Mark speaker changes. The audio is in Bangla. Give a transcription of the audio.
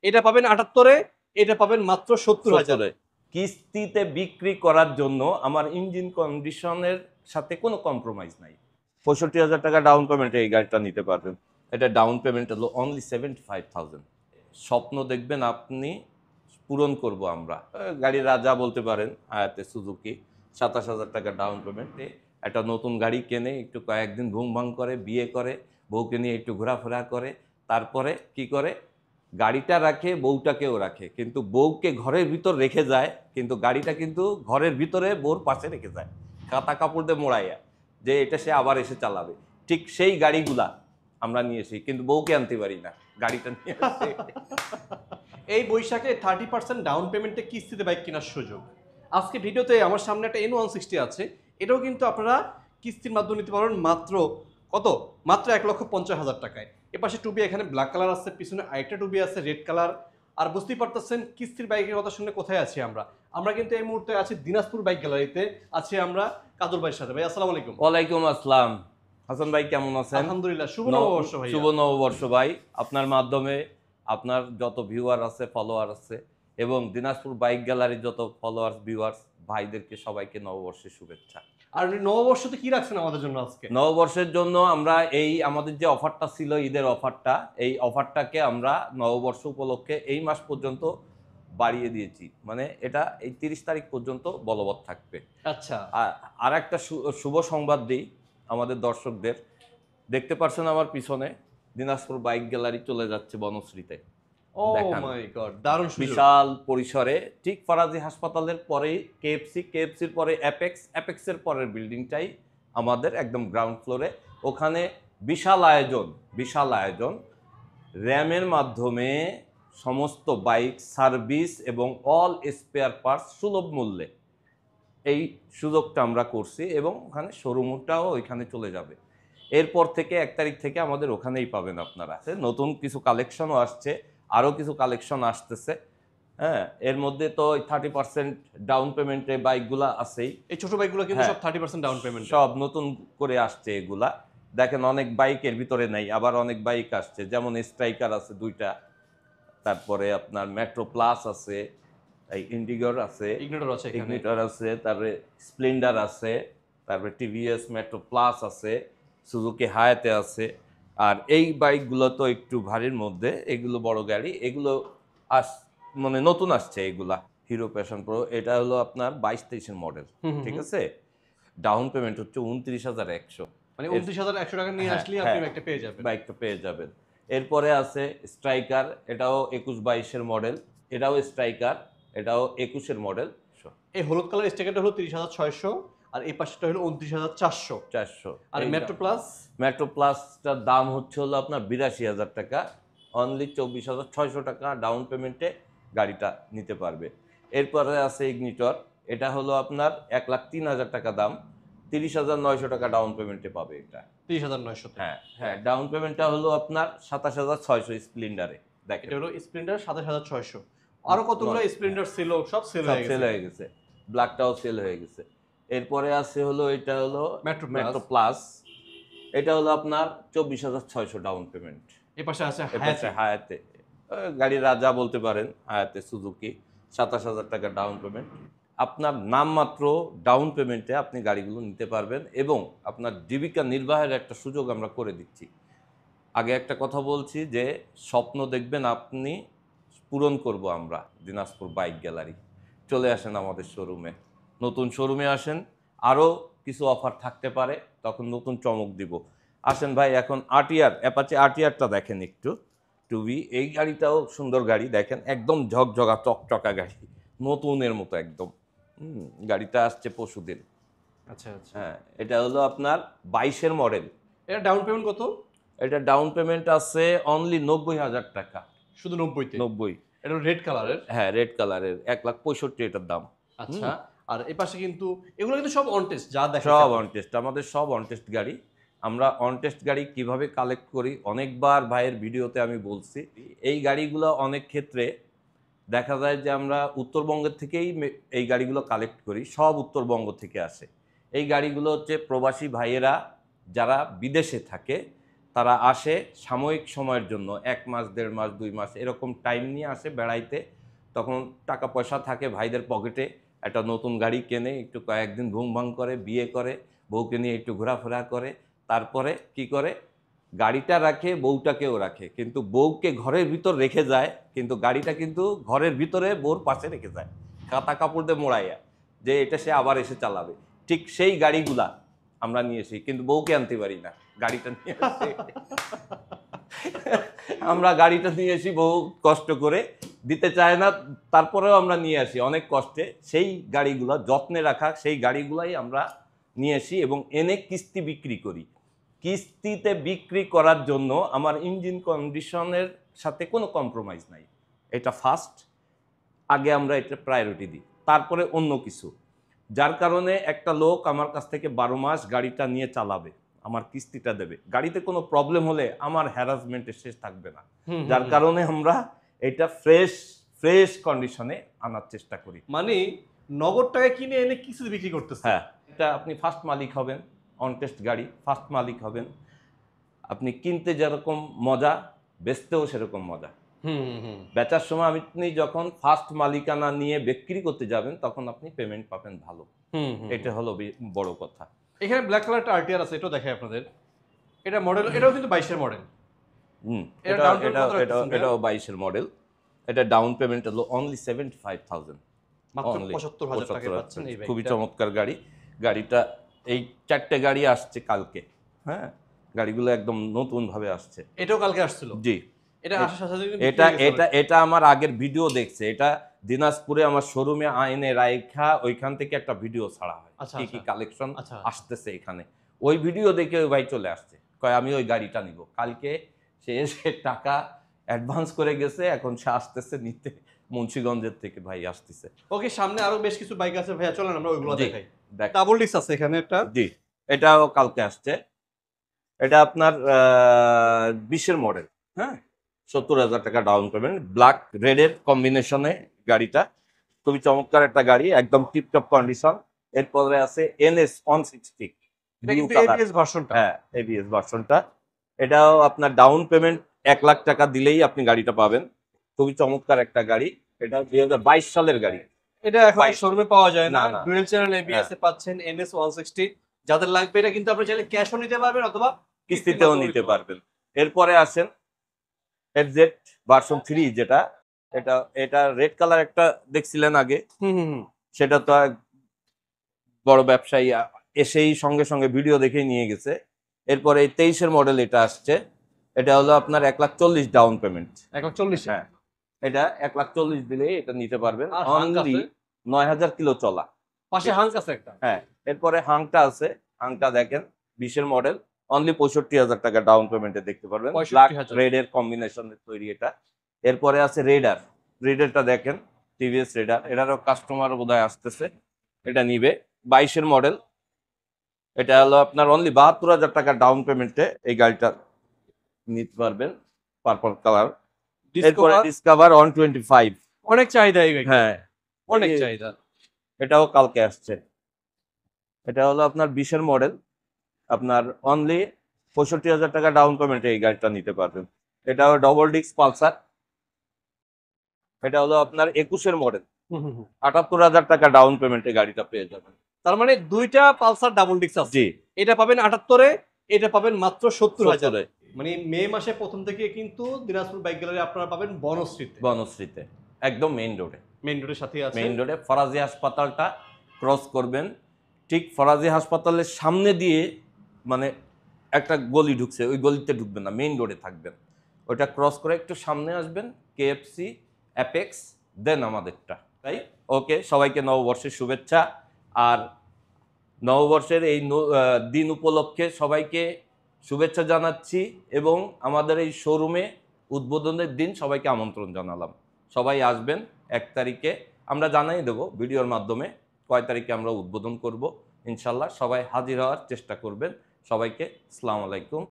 Speaker 1: এটা পাবেন 78-এ, এটা পাবেন মাত্র 70,000।
Speaker 2: কিস্তিতে বিক্রি করার জন্য আমার ইঞ্জিন কন্ডিশনের সাথে কোনো কম্প্রোমাইজ নাই। 65,000 টাকা ডাউন পেমেন্টে এই গাড়িটা নিতে পারবেন। এটা ডাউন পেমেন্ট হলো অনলি 75,000। স্বপ্ন দেখবেন আপনি, পূরণ করব আমরা। গাড়ির রাজা বলতে পারেন হায়াতে সুজুকি। 27,000 টাকা ডাউন পেমেন্টে একটা নতুন গাড়ি কেনে, একটু কয়েকদিন ঘুম ভাঙ করে, বিয়ে করে, বউকে নিয়ে একটু ঘোরাফেরা করে, তারপরে কি করে গাড়িটা রাখে, বউটাকেও রাখে, কিন্তু বউকে ঘরের ভিতর রেখে যায়, কিন্তু গাড়িটা কিন্তু ঘরের ভিতরে বউর পাশে রেখে যায় কাঁথা কাপড় দিয়ে মোড়াইয়া, যে এটা সে আবার এসে চালাবে। ঠিক সেই গাড়িগুলা আমরা নিয়ে এসি, কিন্তু বউকে আনতে পারি না, গাড়িটা নিয়ে আসি।
Speaker 1: এই বৈশাখে 30% ডাউন পেমেন্টে কিস্তিতে বাইক কেনার সুযোগ। আজকে ভিডিওতে আমার সামনে একটা N160 আছে, এটাও কিন্তু আপনারা কিস্তির মাধ্যমে নিতে পারবেন মাত্র কত? মাত্র 1,50,000 টাকায়। এপাশে টুবি এখানে ব্ল্যাক কালার আছে, পিছনে আরেকটা টুবি আছে রেড কালার। আর বুঝতেই পারতেছেন কিস্তির বাইকের কথা শুনে কোথায় আছি আমরা। আমরা কিন্তু এই মুহূর্তে আছি দিনাজপুর বাইক গ্যালারিতে, আছি আমরা কাদর ভাইয়ের সাথে। ভাই আসসালামু আলাইকুম।
Speaker 2: ওয়ালাইকুম আসসালাম। হাসান ভাই কেমন আছেন?
Speaker 1: আলহামদুলিল্লাহ, শুভ নববর্ষ ভাই।
Speaker 2: শুভ নববর্ষ ভাই। আপনার মাধ্যমে আপনার যত ভিউয়ার আছে, ফলোয়ার আছে, এবং দিনাজপুর বাইক গ্যালারির যত ফলোয়ার্স, ভিউয়ার্স ভাইদেরকে সবাইকে নববর্ষের শুভেচ্ছা।
Speaker 1: আর নববর্ষতে কি রাখছেন আমাদের জন্য আজকে?
Speaker 2: নববর্ষের জন্য আমরা এই আমাদের যে অফারটা ছিল, ঈদের অফারটা, এই অফারটাকে আমরা নববর্ষ উপলক্ষে এই মাস পর্যন্ত বাড়িয়ে দিয়েছি। মানে এটা এই 30 তারিখ পর্যন্ত বলবৎ থাকবে।
Speaker 1: আচ্ছা,
Speaker 2: আর একটা শুভ সংবাদ দিই আমাদের দর্শকদের। দেখতে পাচ্ছেন আমার পিছনে দিনাজপুর বাইক গ্যালারি চলে যাচ্ছে বনশ্রীতে।
Speaker 1: ও
Speaker 2: দেখান।
Speaker 1: মাই গড, দারুণ সুযোগ।
Speaker 2: বিশাল পরিসরে, ঠিক ফরাজি হাসপাতালের পরে কেএফসির পরে অ্যাপেক্সের পরের বিল্ডিংটাই আমাদের একদম গ্রাউন্ড ফ্লোরে। ওখানে বিশাল আয়োজন র্যামের মাধ্যমে সমস্ত বাইক সার্ভিস এবং অল স্পেয়ার পার্টস সুলভ মূল্যে, এই সুযোগটা আমরা করছি, এবং ওখানে শোরুমটাও ওইখানে চলে যাবে। এরপর থেকে 1 তারিখ থেকে আমাদের ওখানেই পাবেন আপনারা। নতুন কিছু কালেকশনও আসছে, আরও কিছু কালেকশন আসতেছে। হ্যাঁ, এর মধ্যে তো 30% ডাউন পেমেন্টে বাইকগুলা আছেই।
Speaker 1: এই ছোট বাইকগুলো কিন্তু
Speaker 2: হ্যাঁ,
Speaker 1: সব 30% ডাউন পেমেন্ট।
Speaker 2: সব নতুন করে আসছে এগুলা। দেখেন অনেক বাইকের ভিতরে নেই, আবার অনেক বাইক আসছে, যেমন স্ট্রাইকার আছে 2টা, তারপরে আপনার মেট্রো প্লাস আছে, এই ইন্ডিগর আছে, ইগনিটর আছে, তারপরে স্প্লেন্ডার আছে, তারপরে টিভিএস মেট্রো প্লাস আছে, সুজুকি হায়াতে আছে। আর এই বাইকগুলো তো একটু ভারীর মধ্যে, এগুলো বড় গাড়ি, এগুলো মানে নতুন আসছে এগুলা। হিরো প্যাশন প্রো, এটা হলো আপনার 22-23-এর মডেল, ঠিক আছে। ডাউন পেমেন্ট হচ্ছে 29,100।
Speaker 1: মানে 29,100 টাকা নিয়ে আসলে আপনি বাইকটা পেয়ে যাবেন।
Speaker 2: বাইকটা পেয়ে যাবেন। এরপরে আছে স্ট্রাইকার, এটাও 21-22-এর মডেল, এটাও স্ট্রাইকার, এটাও 21-এর মডেল।
Speaker 1: এই হলুদ কালার স্টিকারটা হলো 30,600, আর এই পাশেটা হলো 29,400। আর
Speaker 2: মেট্রো প্লাসটার দাম হচ্ছে হলো আপনার 82,000 টাকা। অনলি 24,600 টাকা ডাউন পেমেন্টে গাড়িটা নিতে পারবে। এরপরে আছে ইগনিটর, এটা হলো আপনার 1,03,000 টাকা দাম, 30,900 টাকা ডাউন পেমেন্টে পাবে এটা।
Speaker 1: 30,900।
Speaker 2: হ্যাঁ, ডাউন পেমেন্টটা হলো আপনার 27,600 স্প্লেন্ডারে।
Speaker 1: দেখেন, এটা হলো স্প্লেন্ডার 27,600। আরো কতগুলো স্প্লেন্ডার ছিল, সব সেল হয়ে গেছে।
Speaker 2: ব্ল্যাকটাও সেল হয়ে গেছে। এরপরে আছে হলো এটা হলো
Speaker 1: মেট্রো
Speaker 2: প্লাস, এটা হলো আপনার 24,600 ডাউন পেমেন্ট।
Speaker 1: এই পাশে আছে
Speaker 2: হায়াতে, গাড়ির রাজা বলতে পারেন হায়াতে সুজুকি। 27,000 টাকা ডাউন পেমেন্ট। আপনার নামমাত্র ডাউন পেমেন্টে আপনি গাড়িগুলো নিতে পারবেন, এবং আপনার জীবিকা নির্বাহের একটা সুযোগ আমরা করে দিচ্ছি। আগে একটা কথা বলছি যে স্বপ্ন দেখবেন আপনি, পূরণ করব আমরা। দিনাজপুর বাইক গ্যালারি, চলে আসেন আমাদের শোরুমে, নতুন শোরুমে আসেন, আরও কিছু অফার থাকতে পারে, তখন নতুন চমক দিব। আসেন ভাই, এখন অ্যাপাচি আরটিআরটা দেখেন একটু। টুবি, এই গাড়িটাও সুন্দর গাড়ি, দেখেন একদম ঝকঝকা চকচকা গাড়ি, নতুনের মতো একদম। গাড়িটা আসছে পরশুদিন।
Speaker 1: আচ্ছা আচ্ছা।
Speaker 2: হ্যাঁ, এটা হলো আপনার 22-এর মডেল।
Speaker 1: এটা ডাউন পেমেন্ট কত?
Speaker 2: এটা ডাউন পেমেন্ট আছে অনলি 90,000 টাকা।
Speaker 1: শুধু 90-তে?
Speaker 2: 90।
Speaker 1: এটা রেড কালারের?
Speaker 2: হ্যাঁ, রেড কালারের, 1,65,000 এটার দাম।
Speaker 1: আচ্ছা। আর এই পাশে কিন্তু এগুলো কিন্তু সব অন টেস্ট, যা দেখেন
Speaker 2: সব অন টেস্ট, আমাদের সব অন টেস্ট গাড়ি। আমরা অন টেস্ট গাড়ি কিভাবে কালেক্ট করি অনেকবার ভাইয়ের ভিডিওতে আমি বলছি। এই গাড়িগুলো অনেক ক্ষেত্রে দেখা যায় যে আমরা উত্তরবঙ্গের থেকেই এই গাড়িগুলো কালেক্ট করি, সব উত্তরবঙ্গ থেকে আসে। এই গাড়িগুলো হচ্ছে প্রবাসী ভাইয়েরা যারা বিদেশে থাকে, তারা আসে সাময়িক সময়ের জন্য, 1 মাস 1.5 মাস 2 মাস এরকম টাইম নিয়ে আসে বেড়াইতে। তখন টাকা পয়সা থাকে ভাইদের পকেটে, একটা নতুন গাড়ি কেনে, একটু কয়েকদিন ঘুম ভাঙ করে, বিয়ে করে, বউকে নিয়ে একটু ঘোরাফেরা করে, তারপরে কি করে গাড়িটা রাখে, বউটাকেও রাখে, কিন্তু বউকে ঘরের ভিতর রেখে যায়, কিন্তু গাড়িটা কিন্তু ঘরের ভিতরে বউর পাশে রেখে যায় কাঁথা কাপড় দিয়ে মোড়াইয়া, যে এটা সে আবার এসে চালাবে। ঠিক সেই গাড়িগুলা আমরা নিয়ে এসি, কিন্তু বউকে আনতে পারি না, গাড়িটা নিয়ে আসি। আমরা গাড়িটা নিয়ে আসি, বউ কষ্ট করে দিতে চায় না, তারপরেও আমরা নিয়ে আসি অনেক কষ্টে। সেই গাড়িগুলা যত্নে রাখা, সেই গাড়িগুলাই আমরা নিয়ে আসি এবং এনে কিস্তি বিক্রি করি। কিস্তিতে বিক্রি করার জন্য আমার ইঞ্জিন কন্ডিশনের সাথে কোনো কম্প্রোমাইজ নাই, এটা ফার্স্ট। আগে আমরা এটা প্রায়োরিটি দিই, তারপরে অন্য কিছু। যার কারণে একটা লোক আমার কাছ থেকে 12 মাস গাড়িটা নিয়ে চালাবে, আমার কিস্তিটা দেবে, গাড়িতে কোনো প্রবলেম হলে আমার হ্যারাসমেন্টের শেষ থাকবে না। যার কারণে আমরা এটা ফ্রেশ কন্ডিশনে আনার চেষ্টা করি।
Speaker 1: মানে নগদ টাকা কিনে এনে কিস্তিতে বিক্রি করতেছে।
Speaker 2: হ্যাঁ, এটা আপনি ফার্স্ট মালিক হবেন, অন টেস্ট গাড়ি ফার্স্ট মালিক হবেন। আপনি কিনতে যেরকম মজা, বেচতেও সেরকম মজা। বেচার সময় আপনি যখন ফার্স্ট মালিকানা নিয়ে বিক্রি করতে যাবেন, তখন আপনি পেমেন্ট পাবেন ভালো। এটা হলো বড় কথা।
Speaker 1: এখানে ব্ল্যাক কালারটা আরটিআর আছে, এটাও দেখাই আপনাদের। এটা মডেল, এটাও কিন্তু 22 এর মডেল।
Speaker 2: এটাও 22-এর মডেল। এটা ডাউন পেমেন্ট হলো অনলি 75,000,
Speaker 1: মাত্র 75,000 টাকায় পাচ্ছেন এই বাইকটা।
Speaker 2: খুবই চমৎকার গাড়ি। গাড়িটা এই 4টে গাড়ি আসছে কালকে, হ্যাঁ, গাড়িগুলো একদম নতুন ভাবে আসছে।
Speaker 1: এটাও কালকে আসছিল?
Speaker 2: জি,
Speaker 1: এটা আসার সাথে সাথে
Speaker 2: এটা আমার আগের ভিডিও দেখছে, এটা দিনাজপুরে আমার শোরুমে আইনে রাইখা ওইখান থেকে একটা ভিডিও ছাড়া হয়, কি কি কালেকশন আসতেছে এখানে। ওই ভিডিও দেখে ওই ভাই চলে আসছে, কয় আমি ওই গাড়িটা নিব। কালকে সে এসে টাকা অ্যাডভান্স করে গেছে, এখন সে আসতেছে নিতে, মুন্সিগঞ্জের থেকে ভাই আসতেছে।
Speaker 1: ওকে, সামনে আরো বেশ কিছু বাইক আছে ভাইয়া, চলেন আমরা ওইগুলো দেখাই।
Speaker 2: দেখ,
Speaker 1: ডাবল ডিস্ক আছে এখানে একটা।
Speaker 2: জি, এটাও কালকে আসছে। এটা আপনার 20-এর মডেল, হ্যাঁ, 70,000 টাকা ডাউন পেমেন্ট, ব্ল্যাক রেডের কম্বিনেশনে গাড়িটা। খুবই চমৎকার একটা গাড়ি, একদম টিপটপ কন্ডিশন। এরপরে আছে NS 160,
Speaker 1: এটা কিন্তু ABS ভার্সনটা।
Speaker 2: হ্যাঁ, ABS ভার্সনটা। এটাও আপনার ডাউন পেমেন্ট 1 লাখ টাকা দিলেই আপনি গাড়িটা পাবেন। খুবই চমৎকার একটা গাড়ি। এটা 2022 সালের গাড়ি।
Speaker 1: এটা এখন শোরুমে পাওয়া যায় না।
Speaker 2: না।
Speaker 1: ডুয়াল চ্যানেল ABS এ পাচ্ছেন NS 160। যাদের লাগবে এটা কিন্তু আপনি চাইলে ক্যাশও নিতে পারবেন অথবা
Speaker 2: কিস্তিতেও নিতে পারবেন। এরপরে আসেন FZ ভার্সন 3, যেটা এটা রেড কালার একটা দেখছিলেন আগে, সেটা তো বড় ব্যবসায়ী এসেই সঙ্গে সঙ্গে ভিডিও দেখে নিয়ে গেছে। এরপরে এই 23-এর মডেল এটা আসছে। এটা হলো আপনার 1,40,000 ডাউন পেমেন্ট।
Speaker 1: 1,40,000?
Speaker 2: হ্যাঁ, এটা 1,40,000 দিলে এটা নিতে পারবেন। অনলি 9,000 কিলো চলা।
Speaker 1: পাশে হাঙ্ক আছে একটা।
Speaker 2: হ্যাঁ, এরপরে হাংটা আছে। হাংটা দেখেন 20-এর মডেল, অনলি 65,000 টাকা ডাউন পেমেন্টে দেখতে পারবেন। ব্ল্যাক রেডের কম্বিনেশনে তৈরি এটা। এরপরে আছে রেডারটা দেখেন, টিভিএস রেডার। এটারও কাস্টমার বোধহয় আসতেছে, এটা নিবে। 22-এর মডেল, এটা হলো আপনার অনলি 72,000 টাকা ডাউন পেমেন্টে এই গাড়িটা নিতে পারবেন, পার্পল কালার। এরপরে ডিসকভার 125,
Speaker 1: অনেক চাহিদা এই গাড়ি।
Speaker 2: হ্যাঁ,
Speaker 1: অনেক চাহিদা।
Speaker 2: এটাও কালকে আসছে। এটা হলো আপনার 20-এর মডেল, আপনার অনলি 65,000 টাকা ডাউন পেমেন্টে এই গাড়িটা নিতে পারবেন। এটাও ডবল ডিস্ক পালসার। এটা হলো আপনার 21-এর মডেল, 78,000 টাকা ডাউন পেমেন্টে গাড়িটা পেয়ে যাবেন।
Speaker 1: তার মানে দুইটা পালসার ডাবল ডিস্ক আছে।
Speaker 2: জি,
Speaker 1: এটা পাবেন 78-এ, এটা পাবেন মাত্র 70,000-এ। মানে মে মাসে প্রথম থেকে কিন্তু দিনাজপুর বাইক গ্যালারি আপনারা পাবেন বনশ্রীতে, একদম মেইন রোডের সাথে আছে।
Speaker 2: মেইন রোডে ফরাজি হাসপাতালটা ক্রস করবেন, ঠিক ফরাজি হাসপাতালের সামনে দিয়ে মানে একটা গলি ঢুকছে, ওই গলিতে ঢুকবেন না, মেইন রোডে থাকবেন। ওইটা ক্রস করে একটু সামনে আসবেন, KFC, অ্যাপেক্স, দেন আমাদেরটা। তাই ওকে, সবাইকে নববর্ষের শুভেচ্ছা। আর নববর্ষের এই দিন উপলক্ষে সবাইকে শুভেচ্ছা জানাচ্ছি এবং আমাদের এই শোরুমে উদ্বোধনের দিন সবাইকে আমন্ত্রণ জানালাম। সবাই আসবেন 1 তারিখে, আমরা জানাই দেবো ভিডিওর মাধ্যমে কয় তারিখে আমরা উদ্বোধন করব। ইনশাল্লাহ সবাই হাজির হওয়ার চেষ্টা করবেন। সবাইকে আসসালামু আলাইকুম।